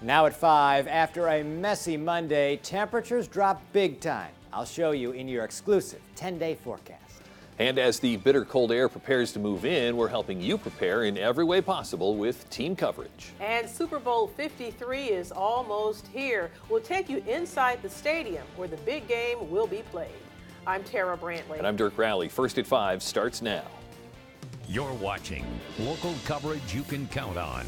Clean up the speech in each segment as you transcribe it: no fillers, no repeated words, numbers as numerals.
Now at 5, after a messy Monday, temperatures drop big time. I'll show you in your exclusive 10-day forecast. And as the bitter cold air prepares to move in, we're helping you prepare in every way possible with team coverage. And Super Bowl 53 is almost here. We'll take you inside the stadium where the big game will be played. I'm Tara Brantley. And I'm Dirk Rowley. First at 5 starts now. You're watching local coverage you can count on.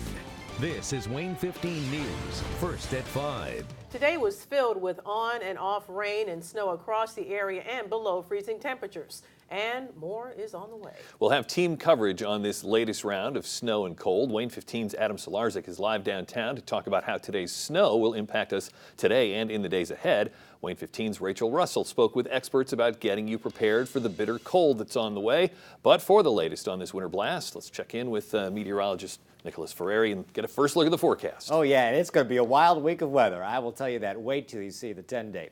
This is WANE 15 News, first at 5. Today was filled with on and off rain and snow across the area and below freezing temperatures. And more is on the way. We'll have team coverage on this latest round of snow and cold. WANE 15's Adam Solarzik is live downtown to talk about how today's snow will impact us today and in the days ahead. WANE 15's Rachel Russell spoke with experts about getting you prepared for the bitter cold that's on the way. But for the latest on this winter blast, let's check in with meteorologist Nicholas Ferrari and get a first look at the forecast. Oh yeah, and it's going to be a wild week of weather. I will tell you that. Wait till you see the 10-day.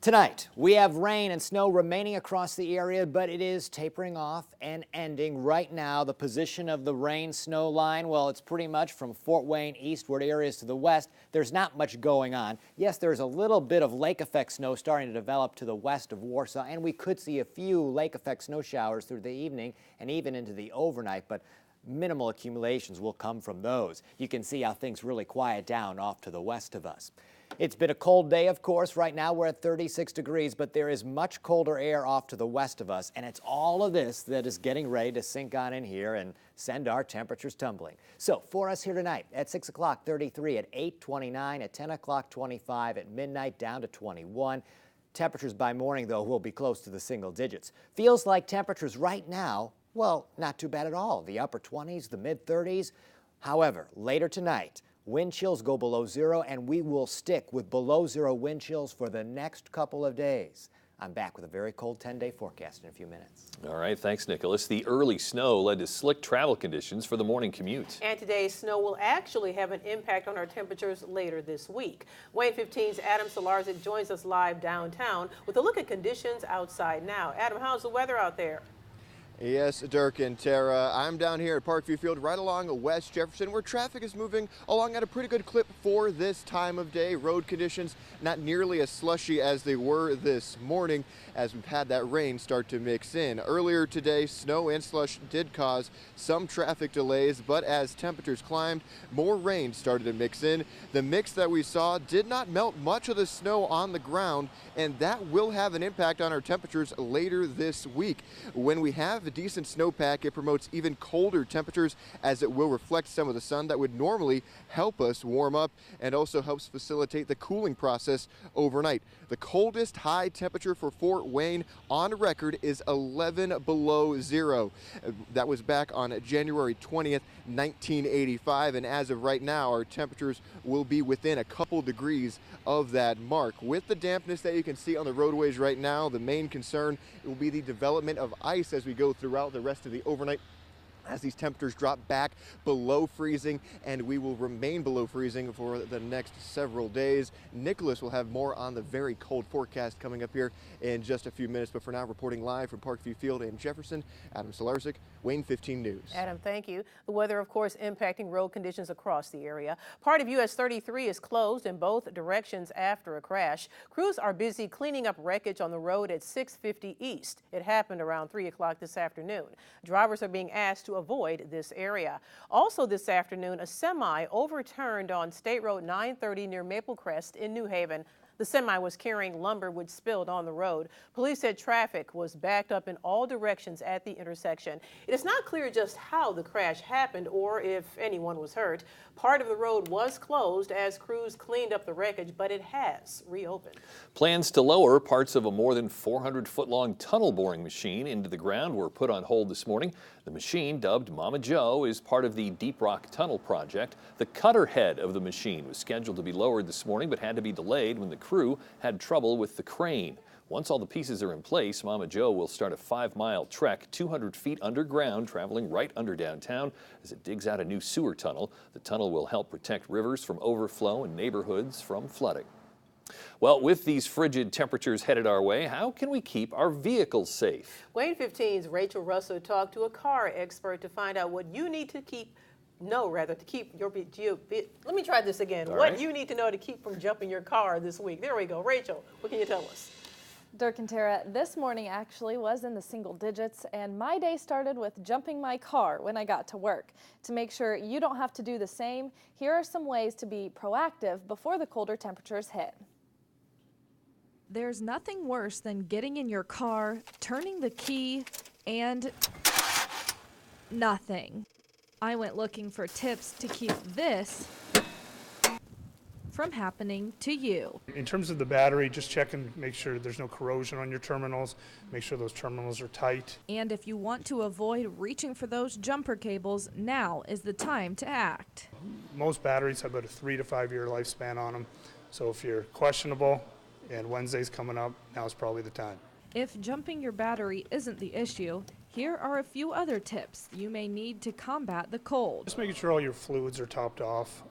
Tonight, we have rain and snow remaining across the area, but it is tapering off and ending. Right now, the position of the rain-snow line, well, it's pretty much from Fort Wayne eastward areas to the west. There's not much going on. Yes, there's a little bit of lake effect snow starting to develop to the west of Warsaw, and we could see a few lake effect snow showers through the evening and even into the overnight, but minimal accumulations will come from those. You can see how things really quiet down off to the west of us. It's been a cold day, of course. Right now we're at 36 degrees, but there is much colder air off to the west of us, and it's all of this that is getting ready to sink on in here and send our temperatures tumbling. So for us here tonight, at 6 o'clock, 33, at 8, 29, at 10 o'clock, 25, at midnight, down to 21. Temperatures by morning, though, will be close to the single digits. Feels like temperatures right now, well, not too bad at all. The upper 20s, the mid 30s. However, later tonight, wind chills go below zero, and we will stick with below zero wind chills for the next couple of days. I'm back with a very cold 10-day forecast in a few minutes. All right, thanks, Nicholas. The early snow led to slick travel conditions for the morning commute. And today's snow will actually have an impact on our temperatures later this week. WANE 15's Adam Solarzik joins us live downtown with a look at conditions outside now. Adam, how's the weather out there? Yes, Dirk and Tara, I'm down here at Parkview Field right along West Jefferson where traffic is moving along at a pretty good clip for this time of day. Road conditions not nearly as slushy as they were this morning as we've had that rain start to mix in. Earlier today, snow and slush did cause some traffic delays, but as temperatures climbed, more rain started to mix in. The mix that we saw did not melt much of the snow on the ground, and that will have an impact on our temperatures later this week. When we have a decent snowpack, it promotes even colder temperatures as it will reflect some of the sun that would normally help us warm up and also helps facilitate the cooling process overnight. The coldest high temperature for Fort Wayne on record is 11 below zero. That was back on January 20th, 1985, and as of right now, our temperatures will be within a couple degrees of that mark. With the dampness that you can see on the roadways right now, the main concern will be the development of ice as we go throughout the rest of the overnight, as these temperatures drop back below freezing, and we will remain below freezing for the next several days. Nicholas will have more on the very cold forecast coming up here in just a few minutes, but for now, reporting live from Parkview Field in Jefferson, Adam Solarzik, WANE 15 News. Adam, thank you. The weather, of course, impacting road conditions across the area. Part of US 33 is closed in both directions after a crash. Crews are busy cleaning up wreckage on the road at 650 East. It happened around 3 o'clock this afternoon. Drivers are being asked to avoid this area. Also this afternoon, a semi overturned on State Road 930 near Maple Crest in New Haven. The semi was carrying lumber which spilled on the road. Police said traffic was backed up in all directions at the intersection. It is not clear just how the crash happened or if anyone was hurt. Part of the road was closed as crews cleaned up the wreckage, but it has reopened. Plans to lower parts of a more than 400-foot-long tunnel boring machine into the ground were put on hold this morning. The machine, dubbed Mama Joe, is part of the Deep Rock Tunnel project. The cutter head of the machine was scheduled to be lowered this morning, but had to be delayed when the crew had trouble with the crane. Once all the pieces are in place, Mama Joe will start a 5-mile trek 200 feet underground, traveling right under downtown as it digs out a new sewer tunnel. The tunnel will help protect rivers from overflow and neighborhoods from flooding. Well, with these frigid temperatures headed our way, how can we keep our vehicles safe? WANE 15's Rachel Russell talked to a car expert to find out what you need to keep to keep your let me try this again. All What right. you need to know to keep from jumping your car this week. There we go. Rachel, what can you tell us? Dirk and Tara, this morning actually was in the single digits, and my day started with jumping my car when I got to work. To make sure you don't have to do the same, here are some ways to be proactive before the colder temperatures hit. There's nothing worse than getting in your car, turning the key, and nothing. I went looking for tips to keep this from happening to you. In terms of the battery, just check and make sure there's no corrosion on your terminals. Make sure those terminals are tight. And if you want to avoid reaching for those jumper cables, now is the time to act. Most batteries have about a 3 to 5 year lifespan on them. So if you're questionable and Wednesday's coming up, now's probably the time. If jumping your battery isn't the issue, here are a few other tips you may need to combat the cold. Just making sure all your fluids are topped off,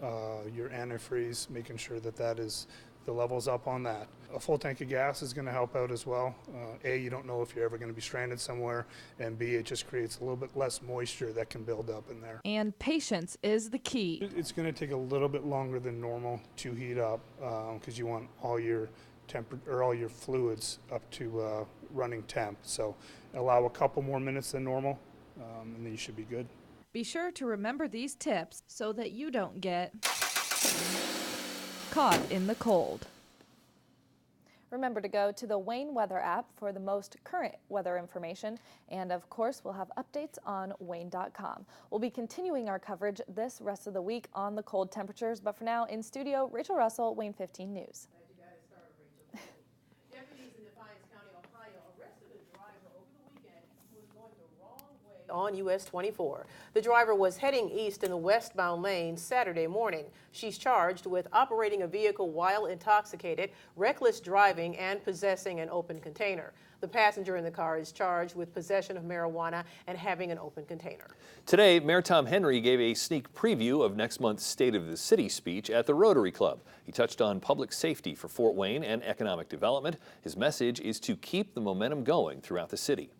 your antifreeze, making sure that the level's up on that. A full tank of gas is going to help out as well. A, you don't know if you're ever going to be stranded somewhere, and B, it just creates a little bit less moisture that can build up in there. And patience is the key. It's going to take a little bit longer than normal to heat up because you want all your all your fluids up to running temp. So allow a couple more minutes than normal, and then you should be good. Be sure to remember these tips so that you don't get caught in the cold. Remember to go to the Wayne Weather app for the most current weather information, and of course we'll have updates on wayne.com. We'll be continuing our coverage this rest of the week on the cold temperatures, but for now, in studio, Rachel Russell, Wayne 15 News. Deputies in Defiance County, Ohio, arrested a driver over the weekend who was going the wrong way on US 24. The driver was heading east in the westbound lane Saturday morning. She's charged with operating a vehicle while intoxicated, reckless driving, and possessing an open container. The passenger in the car is charged with possession of marijuana and having an open container. Today, Mayor Tom Henry gave a sneak preview of next month's State of the City speech at the Rotary Club. He touched on public safety for Fort Wayne and economic development. His message is to keep the momentum going throughout the city.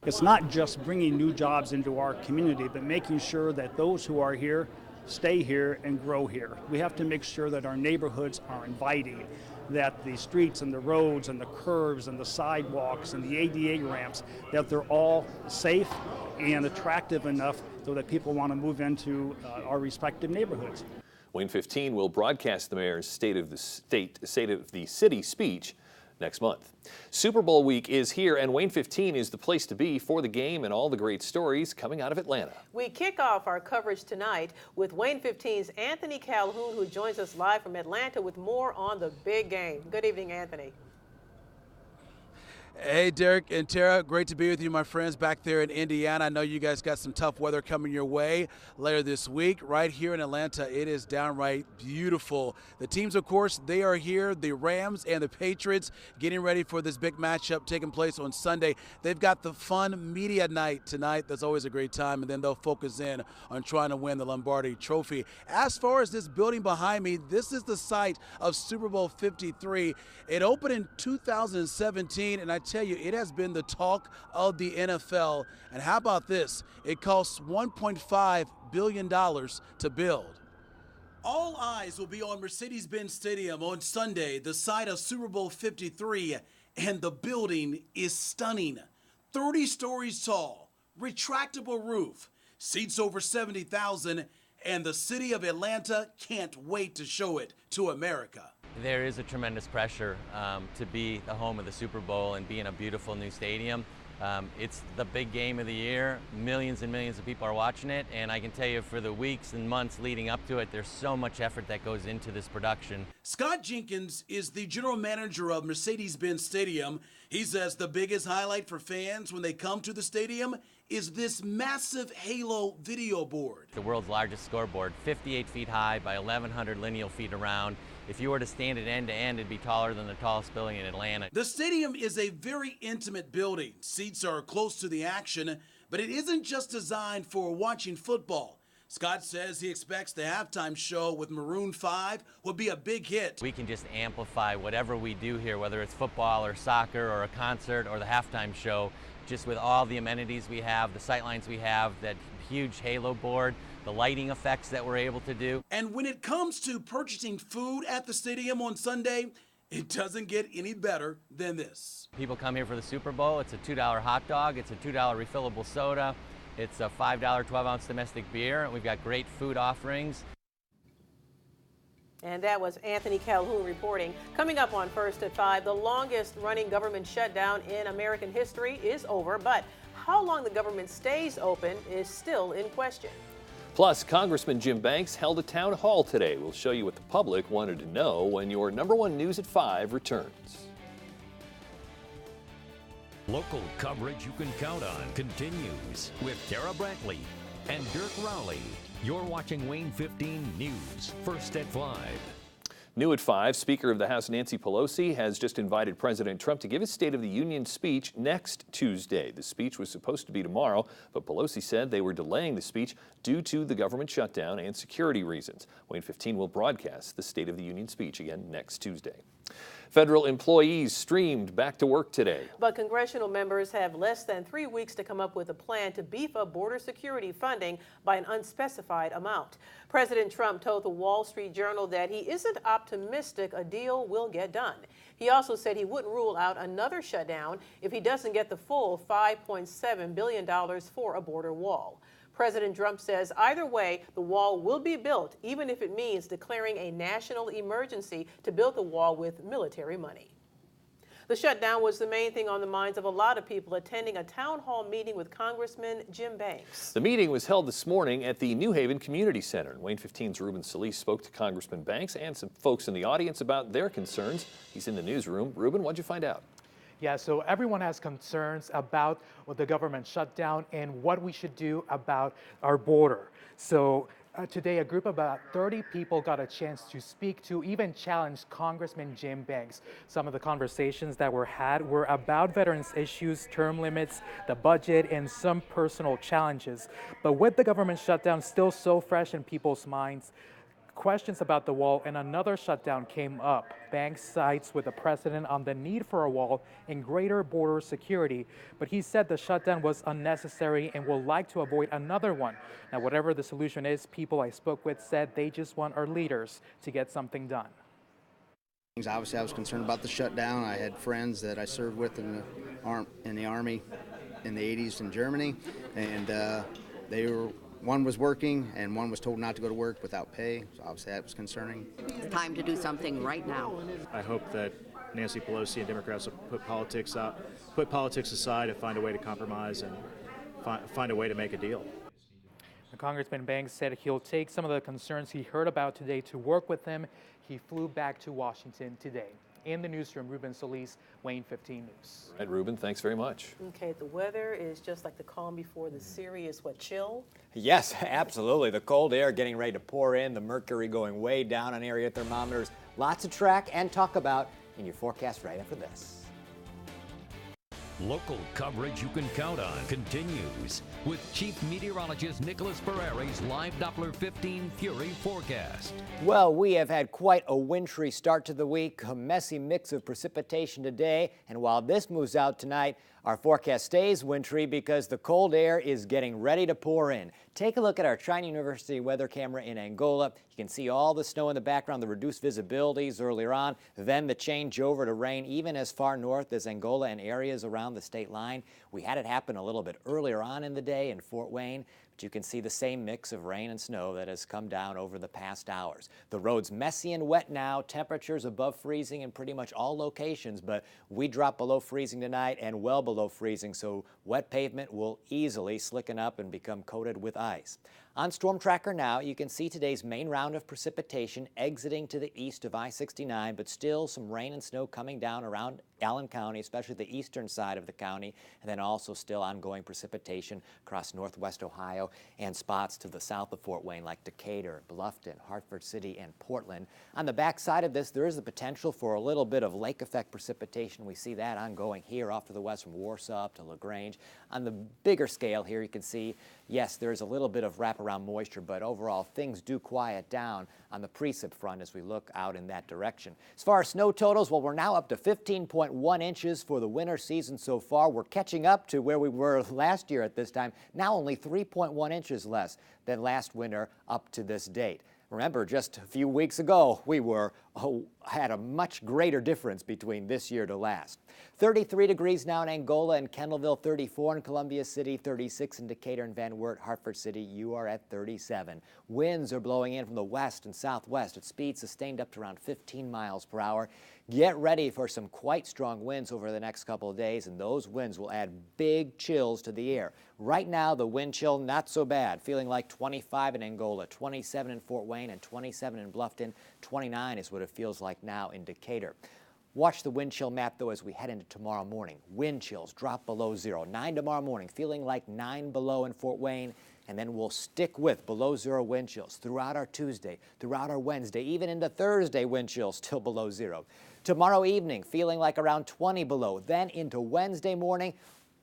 It's not just bringing new jobs into our community, but making sure that those who are here stay here and grow here. We have to make sure that our neighborhoods are inviting, that the streets and the roads and the curves and the sidewalks and the ADA ramps, that they're all safe and attractive enough so that people want to move into our respective neighborhoods. Wayne 15 will broadcast the mayor's State of the City speech next month. Super Bowl week is here, and Wayne 15 is the place to be for the game and all the great stories coming out of Atlanta. We kick off our coverage tonight with Wayne 15's Anthony Calhoun, who joins us live from Atlanta with more on the big game. Good evening, Anthony. Hey, Derek and Tara, great to be with you, my friends, back there in Indiana. I know you guys got some tough weather coming your way later this week. Right here in Atlanta, it is downright beautiful. The teams, of course, they are here, the Rams and the Patriots, getting ready for this big matchup taking place on Sunday. They've got the fun media night tonight. That's always a great time, and then they'll focus in on trying to win the Lombardi Trophy. As far as this building behind me, this is the site of Super Bowl 53. It opened in 2017, and I tell you, it has been the talk of the NFL. And how about this? It costs $1.5 billion to build. All eyes will be on Mercedes-Benz Stadium on Sunday, the site of Super Bowl 53, and the building is stunning. 30 stories tall, retractable roof, seats over 70,000, and the city of Atlanta can't wait to show it to America. There is a tremendous pressure to be the home of the Super Bowl and be in a beautiful new stadium. It's the big game of the year. Millions and millions of people are watching it, and I can tell you for the weeks and months leading up to it, there's so much effort that goes into this production. Scott Jenkins is the general manager of Mercedes-Benz Stadium. He says the biggest highlight for fans when they come to the stadium is this massive Halo video board. The world's largest scoreboard, 58 feet high by 1,100 lineal feet around. If you were to stand it end to end, it'd be taller than the tallest building in Atlanta. The stadium is a very intimate building. Seats are close to the action, but it isn't just designed for watching football. Scott says he expects the halftime show with Maroon 5 will be a big hit. We can just amplify whatever we do here, whether it's football or soccer or a concert or the halftime show, just with all the amenities we have, the sightlines we have, that huge Halo board. the lighting effects that we're able to do. And when it comes to purchasing food at the stadium on Sunday, it doesn't get any better than this. People come here for the Super Bowl. It's a $2 hot dog. It's a $2 refillable soda. It's a $5 12-ounce domestic beer. And we've got great food offerings. And that was Anthony Calhoun reporting. Coming up on First at 5, the longest running government shutdown in American history is over, but how long the government stays open is still in question. Plus, Congressman Jim Banks held a town hall today. We'll show you what the public wanted to know when your #1 News at 5 returns. Local coverage you can count on continues with Tara Brantley and Dirk Rowley. You're watching Wayne 15 News, First at 5. New at 5, Speaker of the House Nancy Pelosi has just invited President Trump to give his State of the Union speech next Tuesday. The speech was supposed to be tomorrow, but Pelosi said they were delaying the speech due to the government shutdown and security reasons. Wayne 15 will broadcast the State of the Union speech again next Tuesday. Federal employees streamed back to work today. But congressional members have less than 3 weeks to come up with a plan to beef up border security funding by an unspecified amount. President Trump told the Wall Street Journal that he isn't optimistic a deal will get done. He also said he wouldn't rule out another shutdown if he doesn't get the full $5.7 billion for a border wall. President Trump says either way, the wall will be built, even if it means declaring a national emergency to build the wall with military money. The shutdown was the main thing on the minds of a lot of people attending a town hall meeting with Congressman Jim Banks. The meeting was held this morning at the New Haven Community Center. Wayne 15's Ruben Solis spoke to Congressman Banks and some folks in the audience about their concerns. He's in the newsroom. Ruben, what'd you find out? Yeah, so everyone has concerns about the government shutdown and what we should do about our border. So today, a group of about 30 people got a chance to speak to, even challenge Congressman Jim Banks. Some of the conversations that were had were about veterans issues, term limits, the budget, and some personal challenges. But with the government shutdown still so fresh in people's minds, questions about the wall and another shutdown came up. Banks sides with the president on the need for a wall and greater border security, but he said the shutdown was unnecessary and would like to avoid another one. Now, whatever the solution is, people I spoke with said they just want our leaders to get something done. Obviously, I was concerned about the shutdown. I had friends that I served with in the Army in the 80s in Germany, and one was working and one was told not to go to work without pay, so obviously that was concerning. It's time to do something right now. I hope that Nancy Pelosi and Democrats will put politics aside and find a way to compromise and find a way to make a deal. Congressman Banks said he'll take some of the concerns he heard about today to work with him. He flew back to Washington today. In the newsroom, Ruben Solis, Wayne 15 News. All right, Ruben, thanks very much. Okay, the weather is just like the calm before the serious, chill? Yes, absolutely. The cold air getting ready to pour in, the mercury going way down on area thermometers. Lots to track and talk about in your forecast right after this. Local coverage you can count on continues with Chief Meteorologist Nicholas Pereira's live Doppler 15 Fury forecast. Well, we have had quite a wintry start to the week, a messy mix of precipitation today, and while this moves out tonight, our forecast stays wintry because the cold air is getting ready to pour in. Take a look at our China University weather camera in Angola. You can see all the snow in the background, the reduced visibilities earlier on, then the change over to rain even as far north as Angola and areas around the state line. We had it happen a little bit earlier on in the day in Fort Wayne, but you can see the same mix of rain and snow that has come down over the past hours. The road's messy and wet now, temperatures above freezing in pretty much all locations, but we drop below freezing tonight and well below freezing, so wet pavement will easily slicken up and become coated with ice. On Storm Tracker now, you can see today's main round of precipitation exiting to the east of I-69, but still some rain and snow coming down around Allen County, especially the eastern side of the county, and then also still ongoing precipitation across northwest Ohio and spots to the south of Fort Wayne like Decatur, Bluffton, Hartford City, and Portland. On the back side of this, there is the potential for a little bit of lake effect precipitation. We see that ongoing here off to the west from Warsaw up to LaGrange. On the bigger scale here, you can see, yes, there's a little bit of wraparound moisture, but overall things do quiet down on the precip front as we look out in that direction. As far as snow totals, well, we're now up to 15.1 3.1 inches for the winter season so far. We're catching up to where we were last year at this time. Now only 3.1 inches less than last winter up to this date. Remember, just a few weeks ago, we had a much greater difference between this year to last. 33 degrees now in Angola and Kendallville, 34 in Columbia City, 36 in Decatur and Van Wert, Hartford City. You are at 37. Winds are blowing in from the west and southwest at speeds sustained up to around 15 miles per hour. Get ready for some quite strong winds over the next couple of days, and those winds will add big chills to the air. Right now, the wind chill not so bad, feeling like 25 in Angola, 27 in Fort Wayne, and 27 in Bluffton. 29 is what it feels like now in Decatur. Watch the wind chill map, though, as we head into tomorrow morning. Wind chills drop below 0. 9 tomorrow morning, feeling like 9 below in Fort Wayne, and then we'll stick with below 0 wind chills throughout our Tuesday, throughout our Wednesday, even into Thursday, wind chills still below 0. Tomorrow evening, feeling like around 20 below. Then into Wednesday morning,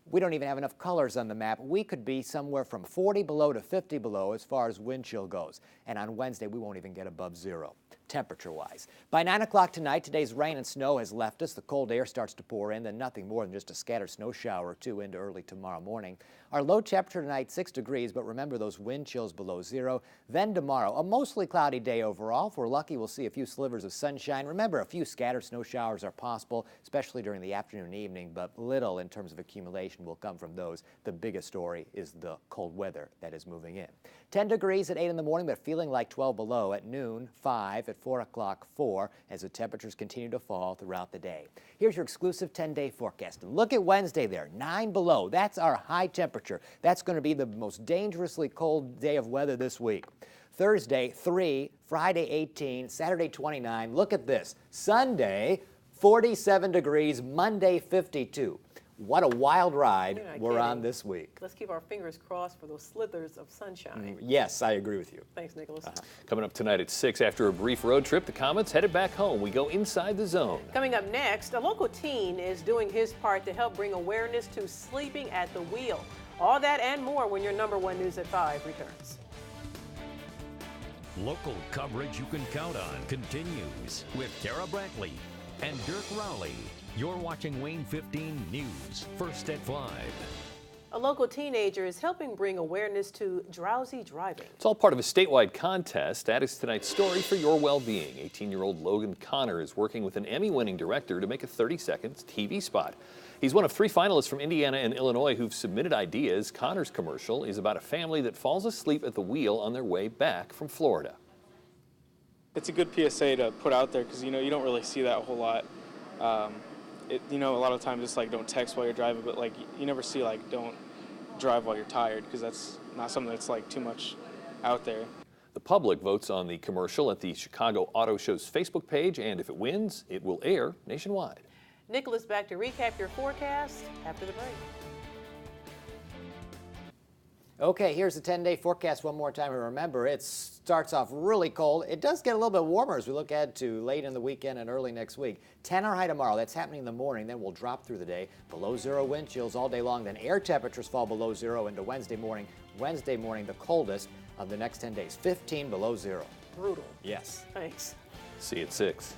we don't even have enough colors on the map. We could be somewhere from 40 below to 50 below as far as wind chill goes. And on Wednesday, we won't even get above 0, temperature-wise. By 9 o'clock tonight, today's rain and snow has left us. The cold air starts to pour in, then nothing more than just a scattered snow shower or two into early tomorrow morning. Our low temperature tonight, 6 degrees, but remember those wind chills below 0. Then tomorrow, a mostly cloudy day overall. If we're lucky, we'll see a few slivers of sunshine. Remember, a few scattered snow showers are possible, especially during the afternoon and evening, but little in terms of accumulation will come from those. The biggest story is the cold weather that is moving in. 10 degrees at 8 in the morning, but feeling like 12 below. At noon, 5. At 4 o'clock, 4, as the temperatures continue to fall throughout the day. Here's your exclusive 10-day forecast. And look at Wednesday there, 9 below. That's our high temperature. That's going to be the most dangerously cold day of weather this week. Thursday, 3. Friday, 18. Saturday, 29. Look at this. Sunday, 47 degrees. Monday, 52. What a wild ride we're on this week. Let's keep our fingers crossed for those slithers of sunshine. Yes, I agree with you. Thanks, Nicholas. Coming up tonight at 6, after a brief road trip, the Comets headed back home. We go inside the zone. Coming up next, a local teen is doing his part to help bring awareness to sleeping at the wheel. All that and more when your number 1 News at 5 returns. Local coverage you can count on continues with Tara Brantley and Dirk Rowley. You're watching Wayne 15 News, first at 5. A local teenager is helping bring awareness to drowsy driving. It's all part of a statewide contest. That is tonight's story for your well-being. 18-year-old Logan Connor is working with an Emmy-winning director to make a 30-second TV spot. He's one of 3 finalists from Indiana and Illinois who've submitted ideas. Connor's commercial is about a family that falls asleep at the wheel on their way back from Florida. It's a good PSA to put out there because, you don't really see that a whole lot. A lot of times it's like don't text while you're driving, but like you never see like don't drive while you're tired because that's not something that's like too much out there. The public votes on the commercial at the Chicago Auto Show's Facebook page, and if it wins, it will air nationwide. Nicholas, back to recap your forecast after the break. Okay, here's the 10-day forecast one more time. And remember, it starts off really cold. It does get a little bit warmer as we look ahead to late in the weekend and early next week. 10 our high tomorrow. That's happening in the morning. Then we'll drop through the day. Below 0 wind chills all day long. Then air temperatures fall below 0 into Wednesday morning. Wednesday morning, the coldest of the next 10 days. 15 below 0. Brutal. Yes. Thanks. See you at 6.